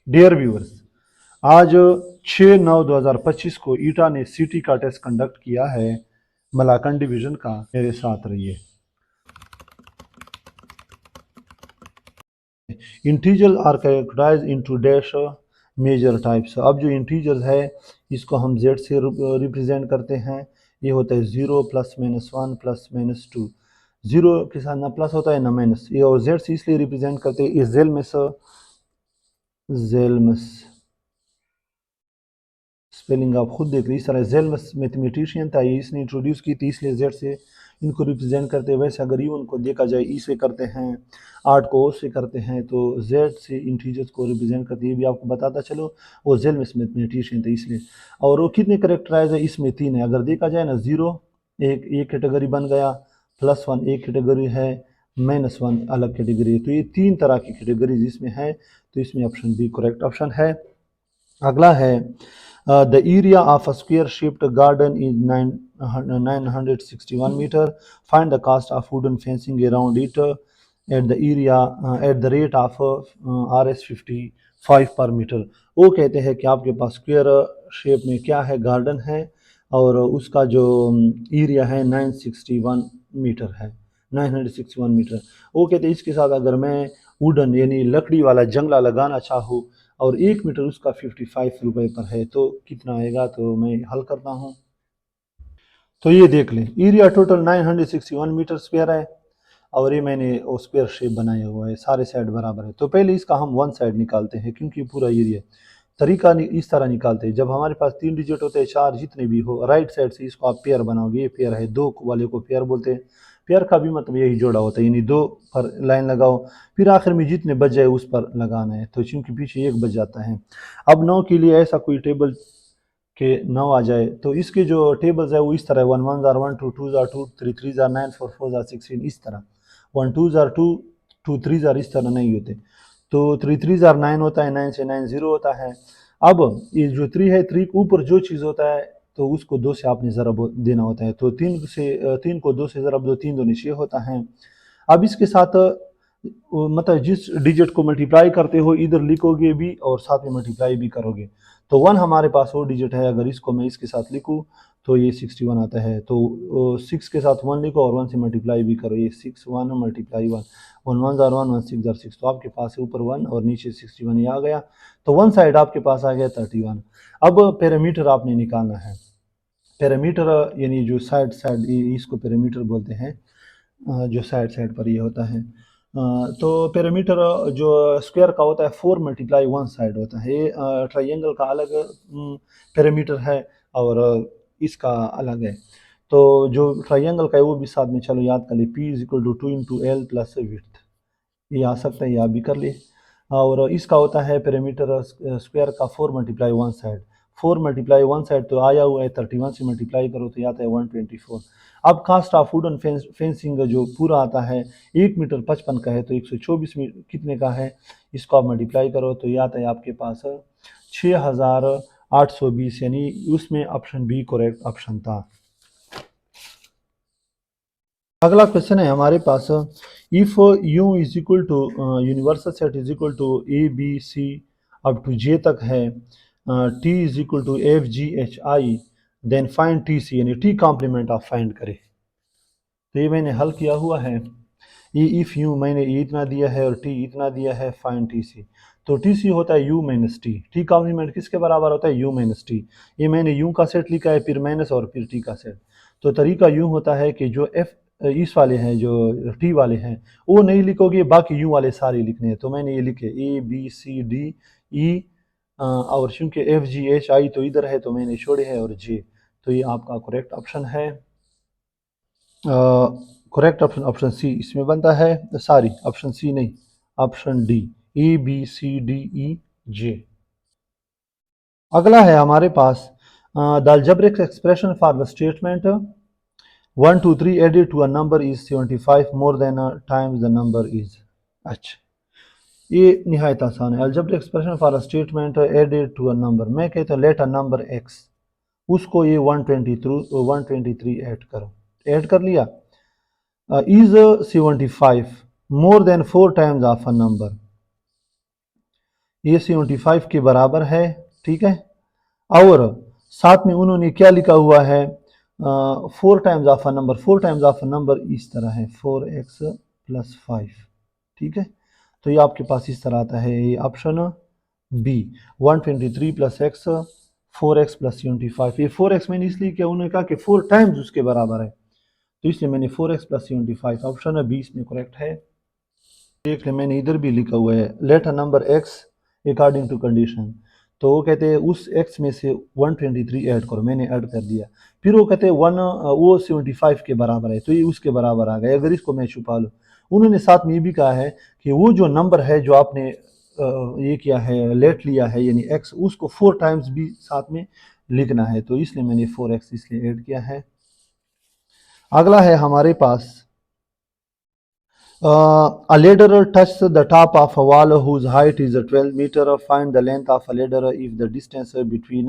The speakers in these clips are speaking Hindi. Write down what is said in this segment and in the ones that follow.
डियर व्यूअर्स, आज 6/9/2025 को ईटा ने सीटी का टेस्ट कंडक्ट किया है मलाकन डिवीजन का। मेरे साथ रहिए। Integer are characterize into dash major types. अब जो इंटीजर्स है इसको हम जेड से रिप्रेजेंट करते हैं। ये होता है 0 +-1 +-2। 0 के साथ ना प्लस होता है ना माइनस। ये और जेड से इसलिए रिप्रेजेंट करते हैं, ये जेलमस स्पेलिंग आप खुद देख लीजिए। इस तरह जेलमस मैथमेटिशियन था, ये इसने इंट्रोड्यूस की थी, इसलिए जेड से इनको रिप्रेजेंट करते हैं। वैसे अगर यून को देखा जाए ई से करते हैं, आर्ट को ओ से करते हैं, तो जेड से इंटीजर्स को रिप्रेजेंट करते हैं। ये भी आपको बताता चलो, वो जेलमस मैथमेटिशियन थे इसलिए। और वो कितने करेक्टराइज है इसमें? 3 है। अगर देखा जाए ना, 0 एक कैटेगरी बन गया, +1 एक कैटेगरी है, -1 अलग कैटेगरी है। तो ये 3 तरह की कैटेगरीज इसमें है, तो इसमें ऑप्शन बी करेक्ट ऑप्शन है। अगला है the area of a square shaped garden is 961 metre. Find the cost of wooden fencing around it at the area at the rate of RS 55 पर मीटर। वो कहते हैं कि आपके पास स्क्वायर शेप में क्या है, गार्डन है, और उसका जो एरिया है 961 मीटर है, 961 मीटर। वो कहते हैं इसके साथ अगर मैं वुडन यानी लकड़ी वाला जंगला लगाना चाहूँ और 1 मीटर उसका 55 रुपये पर है, तो कितना आएगा? तो मैं हल करता हूँ। तो ये देख लें, एरिया टोटल 961 मीटर स्क्वायर है, और ये मैंने वो स्क्वायर शेप बनाया हुआ है, सारे साइड बराबर है। तो पहले इसका हम वन साइड निकालते हैं, क्योंकि पूरा एरिया तरीका इस तरह निकालते हैं। जब हमारे पास 3 डिजिट होते हैं, 4 जितने भी हो, राइट साइड से इसको आप पेयर बनाओगे। ये पेयर है, 2 वाले को पेयर बोलते हैं। पेयर का भी मतलब यही जोड़ा होता है, यानी 2 पर लाइन लगाओ, फिर आखिर में जितने बच जाए उस पर लगाना है। तो चूंकि पीछे 1 बच जाता है। अब 9 के लिए ऐसा कोई टेबल के 9 आ जाए, तो इसके जो टेबल्स है वो इस तरह है। 1 1 जार 1, 2 2 जार 2, 3 3 जार 9, 4 4 जार 16, इस तरह। 1 2 जार 2, 2 3 जार इस तरह नहीं होते। तो 3 3 जार 9 होता है, 9 से 9 0 होता है। अब ये जो 3 है, 3 के ऊपर जो चीज़ होता है तो उसको 2 से आपने ज़रब देना होता है। तो 3 को 2 से ज़रब दो, 3 दूनी 6 होता है। अब इसके साथ मतलब जिस डिजिट को मल्टीप्लाई करते हो, इधर लिखोगे भी और साथ में मल्टीप्लाई भी करोगे। तो 1 हमारे पास वो डिजिट है, अगर इसको मैं इसके साथ लिखूँ तो ये 61 आता है। तो 6 के साथ 1 लिखो और 1 से मल्टीप्लाई भी करो, ये 6 1 मल्टीप्लाई 1, 1 1 जार 1, 1 6 जार 6। तो आपके पास है ऊपर 1 और नीचे 61, ये आ गया। तो वन साइड आपके पास आ गया 31। अब पैरामीटर आपने निकालना है। पैरामीटर यानी जो साइड साइड, इसको पैरामीटर बोलते हैं, जो साइड साइड पर ये होता है। तो पैरामीटर जो स्क्वायर का होता है 4 × 1 साइड होता है। ये ट्राइंगल का अलग पैरामीटर है और इसका अलग है। तो जो ट्राइंगल का है वो भी साथ में चलो याद कर ले, P = 2 × L + विड्थ। ये आ सकता है, ये आप भी कर ले। और इसका होता है पैरामीटर स्क्वायर का 4 × 1 साइड। 4 × 1 साइड तो आया हुआ है, 31 से मल्टीप्लाई करो तो आता है 124। अब कास्ट ऑफ वुडन फेंसिंग जो पूरा आता है 1 मीटर 55 का है, तो 124 कितने का है, इसको आप मल्टीप्लाई करो तो ये आता है आपके पास 6820, यानी उसमें ऑप्शन बी करेक्ट ऑप्शन था। अगला क्वेश्चन है हमारे पास, if U is equal to universal set is equal to A B C up to J तक है, T is equal to F G H I, then find T C, यानी टी कॉम्प्लीमेंट आप फाइंड करें। तो ये मैंने हल किया हुआ है। ये इफ यू मैंने ये इतना दिया है और टी इतना दिया है, फाइंड टी सी। तो टी सी होता है U minus T. T complement किसके बराबर होता है? U minus T. ये मैंने यू का सेट लिखा है, फिर माइनस और फिर टी का सेट। तो तरीका यूँ होता है कि जो एफ इस वाले हैं, जो टी वाले हैं, वो नहीं लिखोगे, बाकी यू वाले सारे लिखने हैं। तो मैंने ये लिखे ए बी सी डी ई, और चूँकि एफ जी एच आई तो इधर है तो मैंने छोड़े हैं, और जे। तो ये आपका करेक्ट ऑप्शन है। करेक्ट ऑप्शन ऑप्शन सी इसमें बनता है। सॉरी, ऑप्शन सी नहीं, option D, A B C D E J. अगला है हमारे पास, the algebraic expression for the statement 1 2 3 added to a number is 75 more than times the number is. अच्छा, ये निहायत आसान है। Algebraic expression for a statement added to a number, मैं कहता हूँ लेट अ नंबर एक्स, उसको ये 123 ऐड करो। ऐड कर लिया। is 75 more than 4 times of a number, ये 75 के बराबर है, ठीक है। और साथ में उन्होंने क्या लिखा हुआ है, 4 times of a number, 4 times of a number इस तरह है 4x + 5, ठीक है। तो ये आपके पास इस तरह आता है, ये ऑप्शन बी 123 + x 4x + 75। ये 4x मैंने इसलिए किया, उन्होंने कहा कि 4 टाइम्स उसके बराबर है, तो इसलिए मैंने 4x + 75, ऑप्शन बी इसमें करेक्ट है। देख ले मैंने इधर भी लिखा हुआ है, let a number x according to condition. तो वो कहते हैं उस x में से 123 ऐड करो, मैंने ऐड कर दिया। फिर वो कहते हैं वो 75 के बराबर है, तो ये उसके बराबर आ गया। अगर इसको मैं छुपा लूँ, उन्होंने साथ में ये भी कहा है कि वो जो नंबर है जो आपने ये किया है, लेट लिया है यानी x, उसको 4 टाइम्स भी साथ में लिखना है, तो इसलिए मैंने 4x इसलिए ऐड किया है। अगला है हमारे पास, a ladder touches the top of a wall whose height is 12 meter. Find the length of a ladder if the distance between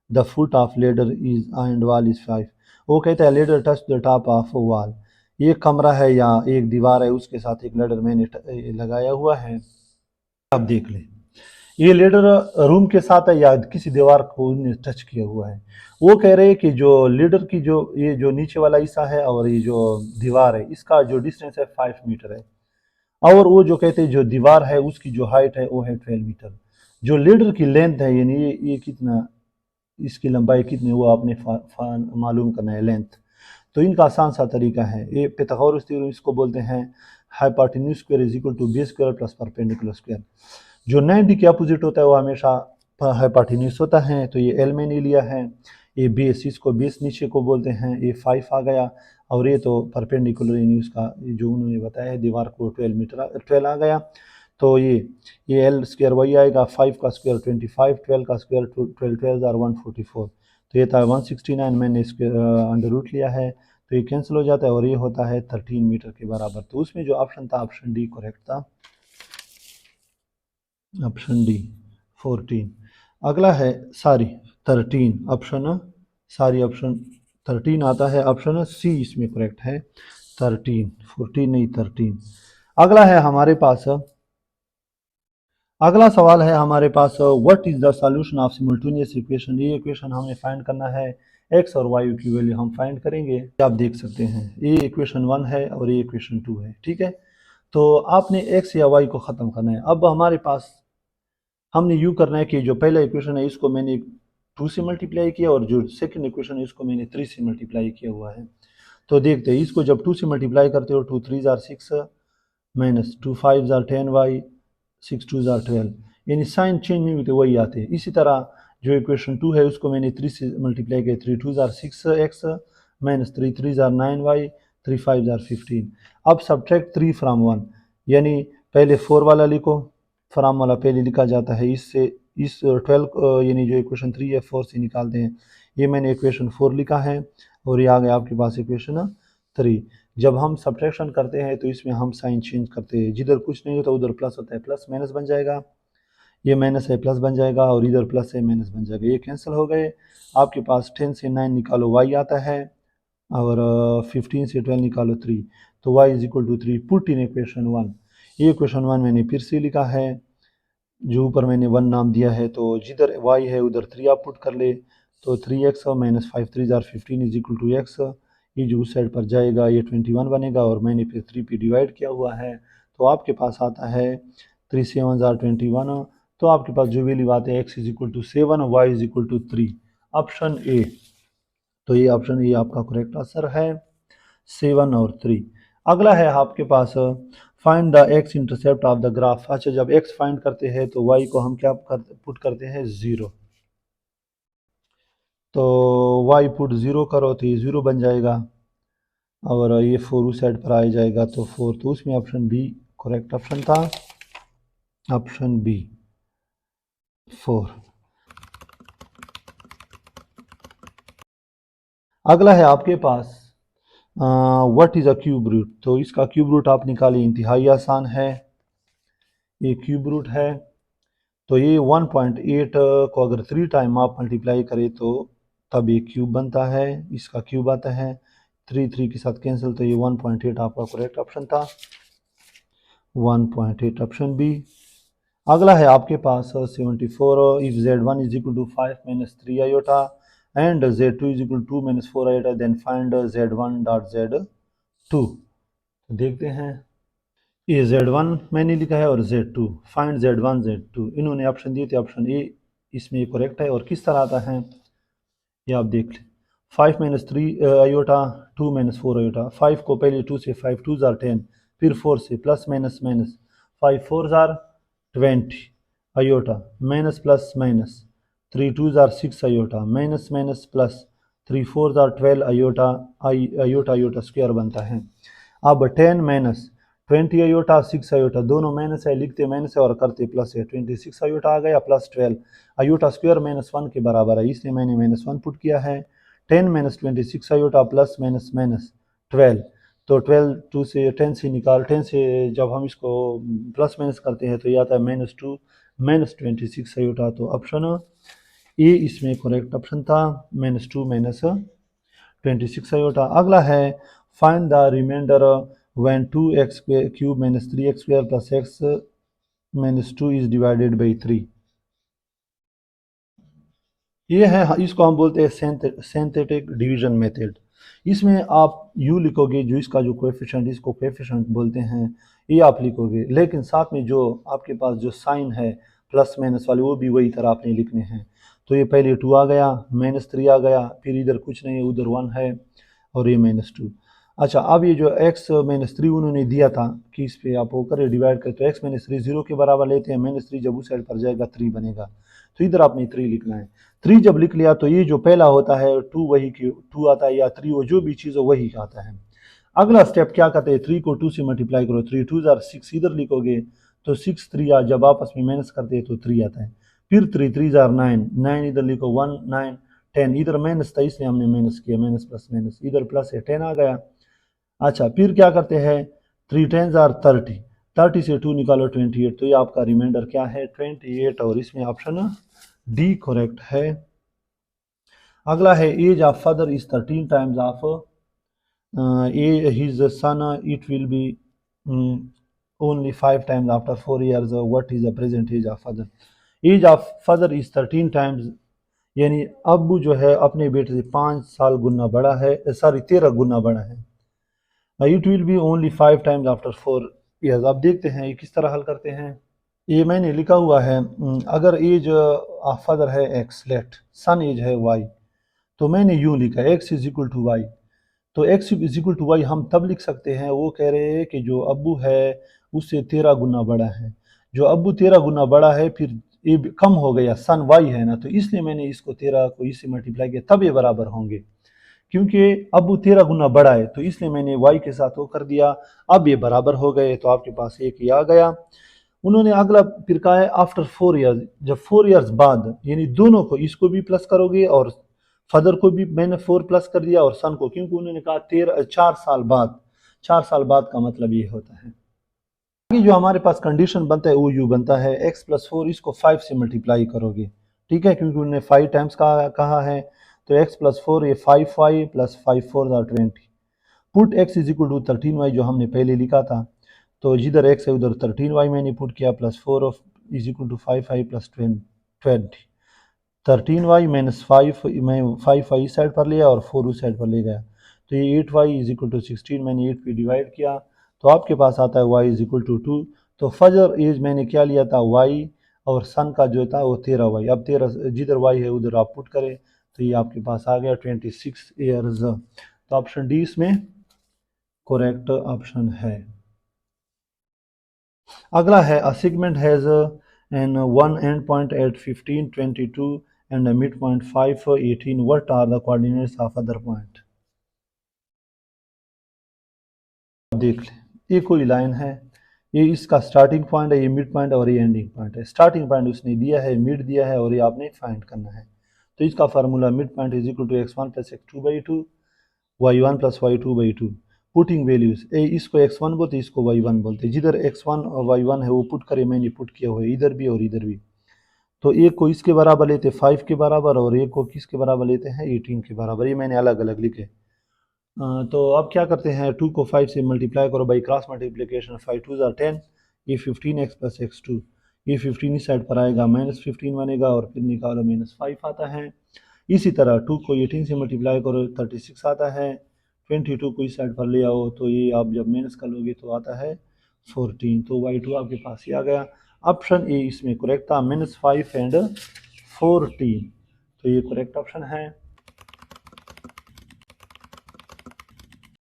the foot of ladder is and wall is 5. वो कहता है ladder touch the top of a wall. ये कमरा है या एक दीवार है, उसके साथ एक ladder मैंने लगाया हुआ है। आप देख लें, ये लीडर रूम के साथ है या किसी दीवार को उन्हें टच किया हुआ है। वो कह रहे हैं कि जो लीडर की जो ये जो नीचे वाला हिस्सा है और ये जो दीवार है, इसका जो डिस्टेंस है 5 मीटर है, और वो जो कहते हैं जो दीवार है उसकी जो हाइट है वो है 12 मीटर। जो लीडर की लेंथ है यानी ये कितना, इसकी लंबाई कितनी, वो आपने मालूम करना है लेंथ। तो इनका आसान सा तरीका है, ये पाइथागोरस थ्योरम इसको बोलते हैं, hypotenuse square is equal to B square plus perpendicular square. जो 90 के अपोजिट होता है वो हमेशा हाइपोटेन्यूज होता है, तो ये एल मैंने लिया है। ये बेस, इसको बेस नीचे को बोलते हैं, ये 5 आ गया, और ये तो परपेंडिकुलर यानी उसका जो उन्होंने बताया है दीवार को 12 मीटर 12 आ गया। तो ये एल स्क्वायर वही आएगा, 5 का स्क्वायर 25, 12 का स्क्वायर 12 12 और 144, तो ये था 169, मैंने इसके अंडर रूट लिया है, तो ये कैंसिल हो जाता है और ये होता है 13 मीटर के बराबर। तो उसमें जो ऑप्शन था ऑप्शन डी करेक्ट था, ऑप्शन डी 14। अगला है सारी 13, ऑप्शन सारी ऑप्शन 13 आता है, ऑप्शन सी इसमें करेक्ट है 13, 14 नहीं 13। अगला है हमारे पास, अगला सवाल है हमारे पास, what is the solution of simultaneous equation. ये इक्वेशन हमें फाइंड करना है, एक्स और वाई की वैल्यू हम फाइंड करेंगे। आप देख सकते हैं ये इक्वेशन 1 है और ये इक्वेशन 2 है, ठीक है। तो आपने एक्स या वाई को ख़त्म करना है। अब हमारे पास हमने यूँ करना है कि जो पहला इक्वेशन है इसको मैंने 2 से मल्टीप्लाई किया, और जो सेकंड इक्वेशन है इसको मैंने 3 से मल्टीप्लाई किया हुआ है। तो देखते हैं, इसको जब 2 से मल्टीप्लाई करते हो, 2 3 जार 6 माइनस 2 5 जार 10 वाई 6 2 जार 12, यानी साइन चेंज नहीं होते वही आते हैं। इसी तरह जो इक्वेशन 2 है उसको मैंने 3 से मल्टीप्लाई किया, 3 2 जार 6 एक्स माइनस 3 3 जार 9 वाई 3 5 जार 15। अब सब्ट्रैक्ट 3 फ्राम 1, यानी पहले 4 वाला लिखो, फ्राम वाला पहले लिखा जाता है, इससे इस 12 यानी जो इक्वेशन 3 है 4 से निकालते हैं। ये मैंने इक्वेशन 4 लिखा है और ये आ गया आपके पास इक्वेशन 3। जब हम सब्ट्रैक्शन करते हैं तो इसमें हम साइन चेंज करते हैं, जिधर कुछ नहीं होता उधर प्लस होता है, प्लस माइनस बन जाएगा, ये माइनस है प्लस बन जाएगा, और इधर प्लस है माइनस बन जाएगा, ये कैंसिल हो गए। आपके पास 10 से 9 निकालो वाई आता है, और 15 से 12 निकालो 3, तो y is equal to 3, put in equation 1। ये इक्वेशन 1 मैंने फिर से लिखा है, जो ऊपर मैंने 1 नाम दिया है, तो जिधर y है उधर 3 आप पुट कर ले, तो 3x माइनस 5 3 जार 15 इज इक्वल टू x। ये जो उस साइड पर जाएगा ये 21 बनेगा, और मैंने फिर 3 पे डिवाइड किया हुआ है, तो आपके पास आता है 3 7 जार 21। तो आपके पास जो वैल्यू आते हैं x is equal to 7, y is equal to 3, option A. तो ये ऑप्शन ए आपका करेक्ट आंसर है, 7 और 3। अगला है आपके पास, find the x intercept of the graph. अच्छा, जब एक्स फाइंड करते हैं तो वाई को हम क्या पुट करते हैं 0, तो वाई पुट 0 करो तो ये 0 बन जाएगा, और ये 4 उस साइड पर आ जाएगा, तो 4, तो उसमें ऑप्शन बी करेक्ट ऑप्शन था, ऑप्शन बी 4। अगला है आपके पास, what is a cube root. तो इसका क्यूब रूट आप निकालिए, इंतहाई आसान है, ये क्यूब रूट है। तो ये 1.8 को अगर 3 टाइम आप मल्टीप्लाई करें तो तब ये क्यूब बनता है, इसका क्यूब आता है, 3 3 के साथ कैंसिल, तो ये 1.8 आपका करेक्ट ऑप्शन था, 1.8 ऑप्शन बी। अगला है आपके पास 74 if z1 is equal to 5 minus 3 iota and z2 is equal to 2 minus 4 iota then find z1 dot z2। देखते हैं, ये z1 मैंने लिखा है और z2, फाइंड z1 z2 इन्होंने ऑप्शन दिए थे, ऑप्शन ए इसमें करेक्ट है। और किस तरह आता है ये आप देख लें, 5 माइनस 3 आयोटा 2 माइनस 4 आयोटा, 5 को पहले 2 से 5 2 जार 10, फिर 4 से plus minus minus 5 4 jar 20 iota minus plus minus 3 2 जार 6 iota minus minus plus 3 4 jar 12 iota iota iota square बनता है। अब 10 माइनस 20 आयोटा 6 आयोटा दोनों माइनस है, लिखते माइनस है और करते प्लस है, 26 आयोटा आ गया प्लस 12 आयोटा स्क्वायर माइनस 1 के बराबर है, इसलिए मैंने माइनस 1 पुट किया है। 10 minus 26 iota plus minus minus 12, तो 12 2 से 10 से निकाल, 10 से जब हम इसको प्लस माइनस करते हैं तो ये आता है माइनस 2 माइनस 26 आयोटा। तो ऑप्शन ए इसमें करेक्ट ऑप्शन था, माइनस 2 माइनस 26 आयोटा। अगला है find the remainder when 2x cube minus 3x square plus x minus 2 is divided by 3। ये है, इसको हम बोलते हैं सिंथेटिक डिवीजन मेथड। इसमें आप यू लिखोगे, जो इसका जो कोएफिशिएंट, इसको कोएफिशिएंट बोलते हैं, ये आप लिखोगे, लेकिन साथ में जो आपके पास जो साइन है प्लस माइनस वाले वो भी वही तरह आपने लिखने हैं। तो ये पहले 2 आ गया, माइनस 3 आ गया, फिर इधर कुछ नहीं है, उधर 1 है और ये माइनस 2। अच्छा, अब ये जो x माइनस 3 उन्होंने दिया था कि इस पे आप वो करें डिवाइड करें, तो x माइनस 3 0 के बराबर लेते हैं, माइनस 3 जब उस साइड पर जाएगा 3 बनेगा, तो इधर आपने 3 लिखना है। 3 जब लिख लिया तो ये जो पहला होता है 2 वही 2 आता है, या 3 वो जो भी चीज़ हो वही आता है। अगला स्टेप क्या करते हैं, 3 को 2 से मल्टीप्लाई करो, 3 2 जार 6 इधर लिखोगे तो 6 3 जब आपस में माइनस करते हैं तो 3 आता है, फिर 3 3 जार 9 9 इधर लिखो 1 9 10, इधर माइनस था इसलिए हमने माइनस किया, माइनस प्लस माइनस, इधर प्लस है 10 आ गया। अच्छा, फिर क्या करते हैं, 3 10 आर 30, 30 से 2 निकालो 28, तो ये आपका रिमाइंडर क्या है 28, और इसमें ऑप्शन डी करेक्ट है। अगला है age of father is 13 times of his son, it will be only 5 times after 4 years, what is the present age of father. Age of father is 13 times, यानी अब्बू जो है अपने बेटे से 5 साल गुना बड़ा है, सॉरी 13 गुना बड़ा है। It will be only 5 times after 4 years। अब देखते हैं ये किस तरह हल करते हैं। ये मैंने लिखा हुआ है, अगर एज ऑफ फादर है एक्स, लेट सन एज है वाई, तो मैंने यूँ लिखा है x is equal to y. तो x is equal to y हम तब लिख सकते हैं, वो कह रहे हैं कि जो अब्बू है उससे 13 गुना बड़ा है, जो अब्बू 13 गुना बड़ा है, फिर ये कम हो गया, सन वाई है ना, तो इसलिए मैंने इसको 13 को इससे मल्टीप्लाई किया, तब ये बराबर होंगे, क्योंकि अब वो 13 गुना बड़ा है, तो इसलिए मैंने वाई के साथ वो कर दिया, अब ये बराबर हो गए, तो आपके पास एक ही आ गया। उन्होंने अगला फिर कहा है आफ्टर 4 years, जब 4 years बाद, यानी दोनों को, इसको भी प्लस करोगे और फादर को भी मैंने 4 प्लस कर दिया और सन को, क्योंकि उन्होंने कहा 4 साल बाद, 4 साल बाद का मतलब ये होता है। आगे जो हमारे पास कंडीशन बनता है वो यू बनता है, x प्लस 4 इसको 5 से मल्टीप्लाई करोगे, ठीक है, क्योंकि उन्होंने 5 टाइम्स का कहा है, तो x प्लस 4 ये 5 5 plus 5 4 20, put x is equal to 13y जो हमने पहले लिखा था, तो जिधर x है उधर 13y मैंने पुट किया, plus 4 of is equal to 5 5 plus 20, 13y minus 5, मैं 5 इस साइड पर लिया और 4 उस साइड पर ले गया, तो ये 8y इज इक्वल टू 16, मैंने 8 पे डिवाइड किया, तो आपके पास आता है y इज इक्वल टू 2। तो फजर एज मैंने क्या लिया था y, और सन का जो था वो 13y, अब 13 जिधर y है उधर आप पुट करें, तो ये आपके पास आ गया 26 ईयर्स। तो ऑप्शन डी इसमें करेक्ट ऑप्शन है। अगला है a segment has an one end point at 15 22 and a midpoint 5 18, what are the coordinates of other point। देख ले, ये कोई लाइन है, ये इसका स्टार्टिंग पॉइंट है, ये मिड पॉइंट और ये एंडिंग पॉइंट है। स्टार्टिंग पॉइंट उसने दिया है, मिड दिया है, और ये आपने फाइंड करना है। तो इसका formula mid point is equal to x1 plus x2 by 2 y1 plus y2 by 2, putting values, इसको x1 बोलते इसको y1 बोलते, जिधर x1 और y1 है वो पुट करे, मैंने पुट किया हुआ है इधर भी और इधर भी। तो एक को इसके बराबर लेते 5 के बराबर, और एक को किसके बराबर लेते हैं 18 के बराबर, ये मैंने अलग अलग लिखे। तो अब क्या करते हैं, 2 को 5 से मल्टीप्लाई करो बाई क्रॉस मल्टीप्लिकेशन, 5 2 ज़ार 10, ये 15x प्लस x2, ये 15 इस साइड पर आएगा, -15 बनेगा और फिर निकालो -5 आता है। इसी तरह 2 को 18 से मल्टीप्लाई करो 36 आता है। 22 को इस साइड पर ले आओ तो ये आप जब माइनस कर लोगे तो आता है 14। तो y2 आपके पास ही आ गया। ऑप्शन ए इसमें करेक्ट था, -5 एंड 14। तो ये करेक्ट ऑप्शन है।